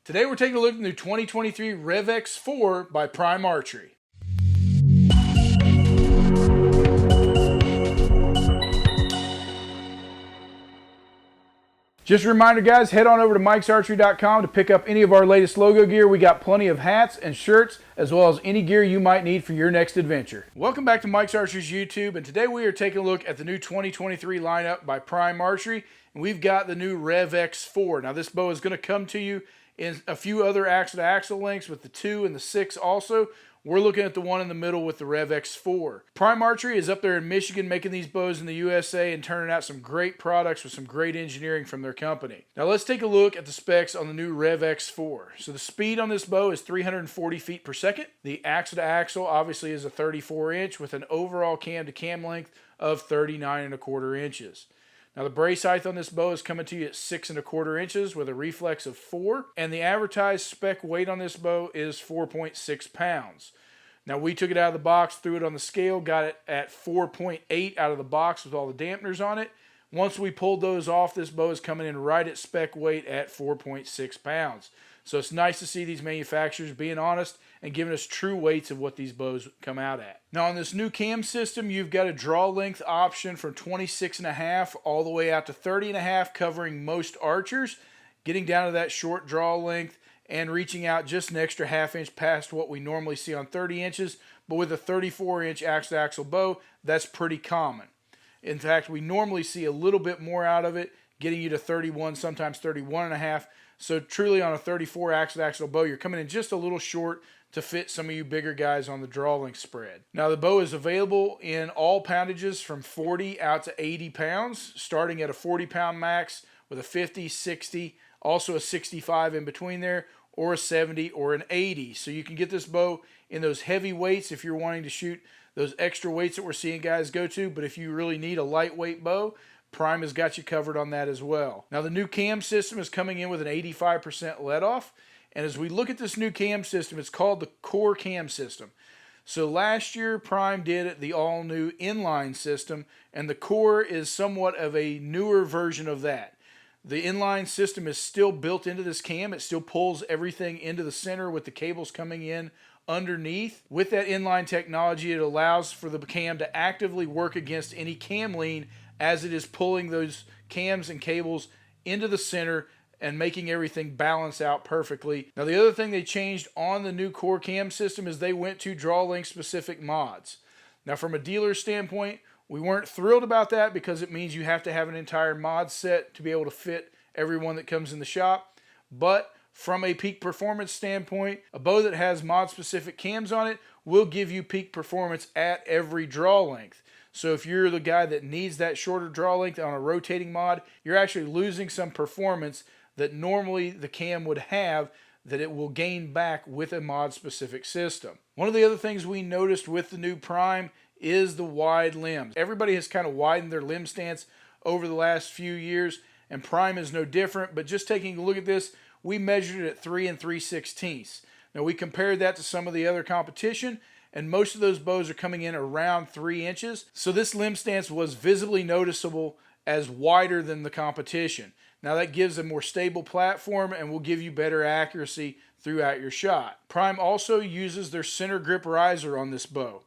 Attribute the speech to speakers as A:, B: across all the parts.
A: Today we're taking a look at the new 2023 REVEX 4 by Prime Archery. Just a reminder guys, head on over to mikesarchery.com to pick up any of our latest logo gear. We got plenty of hats and shirts, as well as any gear you might need for your next adventure. Welcome back to Mike's Archery's YouTube, and today we are taking a look at the new 2023 lineup by Prime Archery, and we've got the new REVEX 4. Now this bow is going to come to you in a few other axle-to-axle lengths with the 2 and the 6 also. We're looking at the one in the middle with the REVEX 4. Prime Archery is up there in Michigan making these bows in the USA and turning out some great products with some great engineering from their company. Now let's take a look at the specs on the new REVEX 4. So the speed on this bow is 340 feet per second. The axle-to-axle obviously is a 34-inch with an overall cam-to-cam length of 39.25 inches. Now the brace height on this bow is coming to you at 6.25 inches with a reflex of 4, and the advertised spec weight on this bow is 4.6 pounds. Now we took it out of the box, threw it on the scale, got it at 4.8 out of the box with all the dampeners on it. Once we pulled those off, this bow is coming in right at spec weight at 4.6 pounds. So it's nice to see these manufacturers being honest and giving us true weights of what these bows come out at. Now on this new cam system, you've got a draw length option from 26.5 all the way out to 30.5, covering most archers, getting down to that short draw length and reaching out just an extra ½ inch past what we normally see on 30 inches. But with a 34-inch axle-to-axle bow, that's pretty common. In fact, we normally see a little bit more out of it, getting you to 31, sometimes 31.5. So truly on a 34 axle-to-axle bow, you're coming in just a little short to fit some of you bigger guys on the draw length spread. Now the bow is available in all poundages from 40 out to 80 pounds, starting at a 40-pound max with a 50, 60, also a 65 in between there, or a 70 or an 80. So you can get this bow in those heavy weights if you're wanting to shoot those extra weights that we're seeing guys go to, but if you really need a lightweight bow, Prime has got you covered on that as well. Now the new cam system is coming in with an 85% let-off, and as we look at this new cam system, it's called the Core Cam System. So last year Prime did the all-new inline system, and the Core is somewhat of a newer version of that. The inline system is still built into this cam. It still pulls everything into the center with the cables coming in underneath. With that inline technology, it allows for the cam to actively work against any cam lean as it is pulling those cams and cables into the center and making everything balance out perfectly. Now the other thing they changed on the new Core Cam system is they went to draw length specific mods. Now from a dealer standpoint, we weren't thrilled about that because it means you have to have an entire mod set to be able to fit everyone that comes in the shop. But from a peak performance standpoint, a bow that has mod specific cams on it will give you peak performance at every draw length. So if you're the guy that needs that shorter draw length on a rotating mod, you're actually losing some performance that normally the cam would have that it will gain back with a mod specific system. One of the other things we noticed with the new Prime is the wide limbs. Everybody has kind of widened their limb stance over the last few years, and Prime is no different, but just taking a look at this, we measured it at 3 3/16. Now we compared that to some of the other competition, and most of those bows are coming in around 3 inches. So this limb stance was visibly noticeable as wider than the competition. Now that gives a more stable platform and will give you better accuracy throughout your shot. Prime also uses their center grip riser on this bow.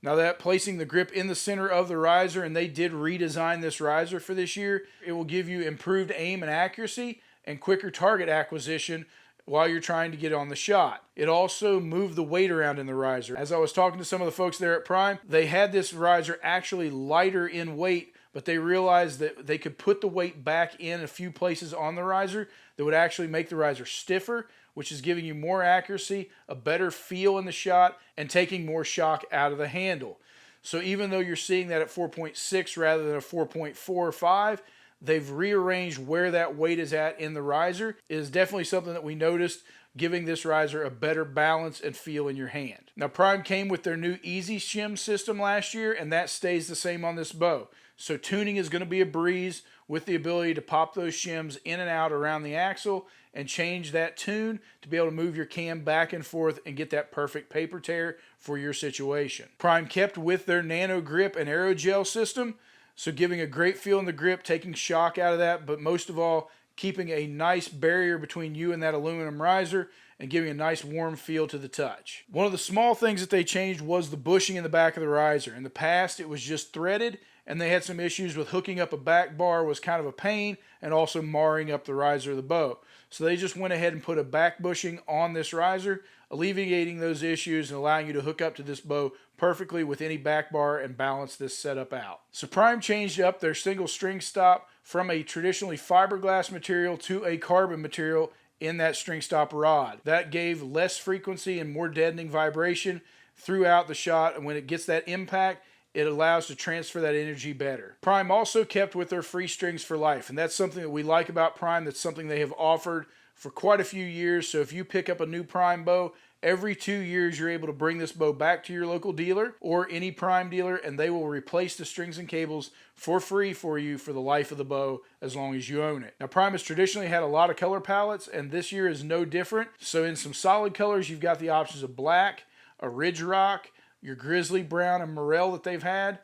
A: Now that placing the grip in the center of the riser, and they did redesign this riser for this year, it will give you improved aim and accuracy and quicker target acquisition while you're trying to get on the shot. It also moved the weight around in the riser. As I was talking to some of the folks there at Prime, they had this riser actually lighter in weight, but they realized that they could put the weight back in a few places on the riser that would actually make the riser stiffer, which is giving you more accuracy, a better feel in the shot, and taking more shock out of the handle. So even though you're seeing that at 4.6 rather than a 4.4 or 5, they've rearranged where that weight is at in the riser. It is definitely something that we noticed, giving this riser a better balance and feel in your hand. Now Prime came with their new Easy Shim system last year, and that stays the same on this bow. So tuning is going to be a breeze with the ability to pop those shims in and out around the axle and change that tune to be able to move your cam back and forth and get that perfect paper tear for your situation. Prime kept with their Nanogrip and aerogel system, so giving a great feel in the grip, taking shock out of that, but most of all, keeping a nice barrier between you and that aluminum riser and giving a nice warm feel to the touch. One of the small things that they changed was the bushing in the back of the riser. In the past, it was just threaded, and they had some issues with hooking up a back bar was kind of a pain, and also marring up the riser of the bow. So they just went ahead and put a back bushing on this riser, alleviating those issues and allowing you to hook up to this bow perfectly with any back bar and balance this setup out. So Prime changed up their single string stop from a traditionally fiberglass material to a carbon material in that string stop rod. That gave less frequency and more deadening vibration throughout the shot, and when it gets that impact, it allows to transfer that energy better. Prime also kept with their free strings for life, and that's something that we like about Prime. That's something they have offered for quite a few years. So if you pick up a new Prime bow, every 2 years you're able to bring this bow back to your local dealer or any Prime dealer, and they will replace the strings and cables for free for you for the life of the bow as long as you own it. Now Prime has traditionally had a lot of color palettes, and this year is no different. So in some solid colors, you've got the options of black, a ridge rock, your Grizzly Brown and Morel that they've had.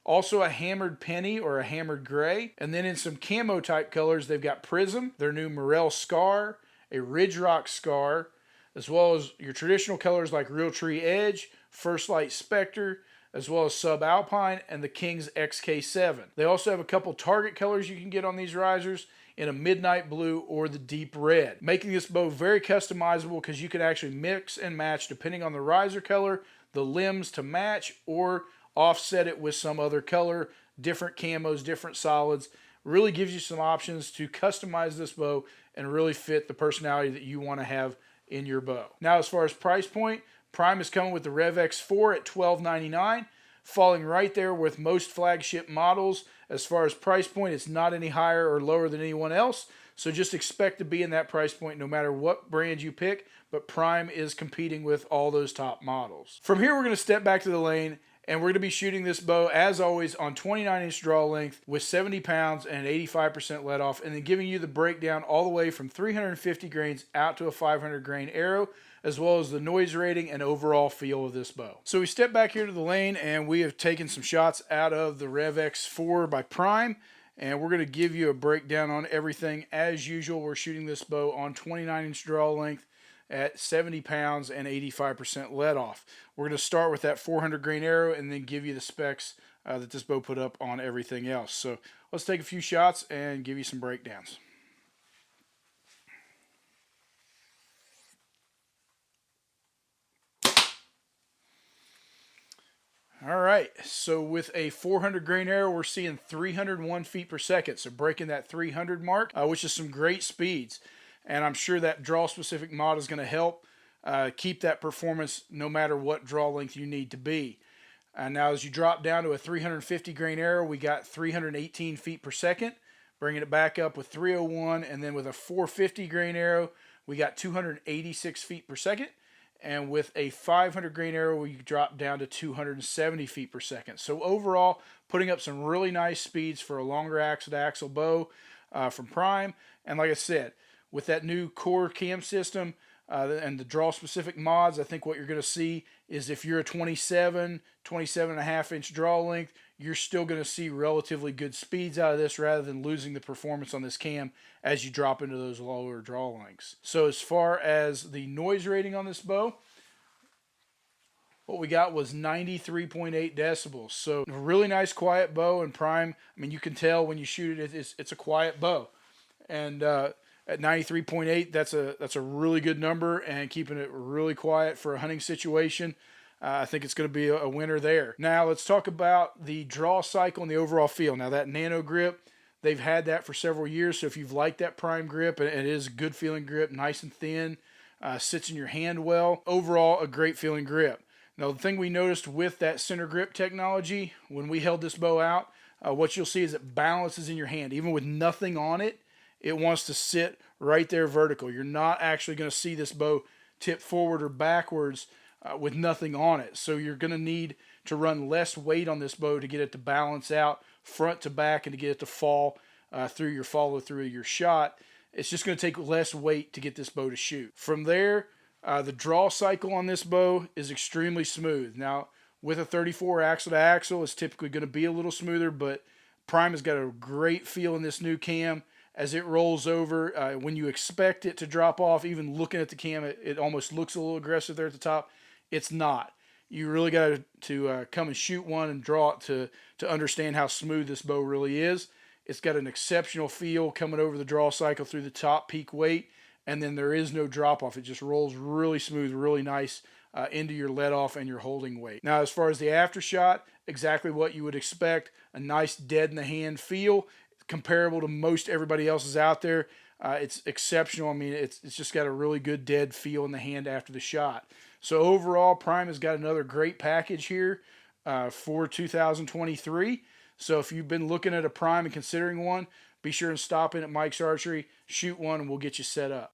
A: Also a hammered penny or a hammered gray. And then in some camo type colors, they've got Prism, their new Morel Scar, a Ridge Rock Scar, as well as your traditional colors like RealTree Edge, Firstlight Specter, as well as Subalpine and the King's XK7. They also have a couple target colors you can get on these risers in a midnight blue or the deep red, making this bow very customizable because you can actually mix and match depending on the riser color, the limbs to match, or offset it with some other color, different camos, different solids. Really gives you some options to customize this bow and really fit the personality that you want to have in your bow. Now, as far as price point, Prime is coming with the REVEX 4 at $12.99, falling right there with most flagship models. As far as price point, it's not any higher or lower than anyone else, so just expect to be in that price point no matter what brand you pick, but Prime is competing with all those top models. From here, we're going to step back to the lane, and we're going to be shooting this bow, as always, on 29-inch draw length with 70 pounds and an 85% let off, and then giving you the breakdown all the way from 350 grains out to a 500 grain arrow, as well as the noise rating and overall feel of this bow. So we step back here to the lane, and we have taken some shots out of the REVEX 4 by Prime, and we're going to give you a breakdown on everything. As usual, we're shooting this bow on 29-inch draw length at 70 pounds and 85% let off. We're going to start with that 400 grain arrow and then give you the specs that this bow put up on everything else. So let's take a few shots and give you some breakdowns. All right, so with a 400 grain arrow, we're seeing 301 feet per second, so breaking that 300 mark, which is some great speeds. And I'm sure that draw-specific mod is going to help keep that performance no matter what draw length you need to be. And now as you drop down to a 350 grain arrow, we got 318 feet per second, bringing it back up with 301, and then with a 450 grain arrow, we got 286 feet per second. And with a 500 grain arrow, we drop down to 270 feet per second. So overall, putting up some really nice speeds for a longer axle-to-axle bow from Prime. And like I said, with that new core cam system and the draw-specific mods, I think what you're going to see is if you're a 27.5 inch draw length, you're still going to see relatively good speeds out of this rather than losing the performance on this cam as you drop into those lower draw lengths. So as far as the noise rating on this bow, what we got was 93.8 decibels. So a really nice quiet bow, and Prime, I mean, you can tell when you shoot it, it's a quiet bow. And at 93.8, that's a really good number, and keeping it really quiet for a hunting situation, I think it's going to be a winner there. Now let's talk about the draw cycle and the overall feel. Now that Nanogrip, they've had that for several years, so if you've liked that Prime grip, and it is a good feeling grip, nice and thin, sits in your hand well, overall a great feeling grip. Now the thing we noticed with that center grip technology, when we held this bow out, what you'll see is it balances in your hand. Even with nothing on it, it wants to sit right there vertical. You're not actually going to see this bow tip forward or backwards with nothing on it. So you're going to need to run less weight on this bow to get it to balance out front to back and to get it to fall through your follow through your shot. It's just going to take less weight to get this bow to shoot. From there, the draw cycle on this bow is extremely smooth. Now, with a 34 axle to axle, it's typically going to be a little smoother, but Prime has got a great feel in this new cam, as it rolls over. When you expect it to drop off, even looking at the cam, it almost looks a little aggressive there at the top. It's not. You really got to come and shoot one and draw it to understand how smooth this bow really is. It's got an exceptional feel coming over the draw cycle through the top peak weight, and then there is no drop off. It just rolls really smooth, really nice into your let off and your holding weight. Now, as far as the after shot, exactly what you would expect, a nice dead in the hand feel, comparable to most everybody else's out there. It's exceptional. I mean, it's just got a really good dead feel in the hand after the shot. So overall, Prime has got another great package here for 2023. So if you've been looking at a Prime and considering one, be sure and stop in at Mike's Archery, shoot one, and we'll get you set up.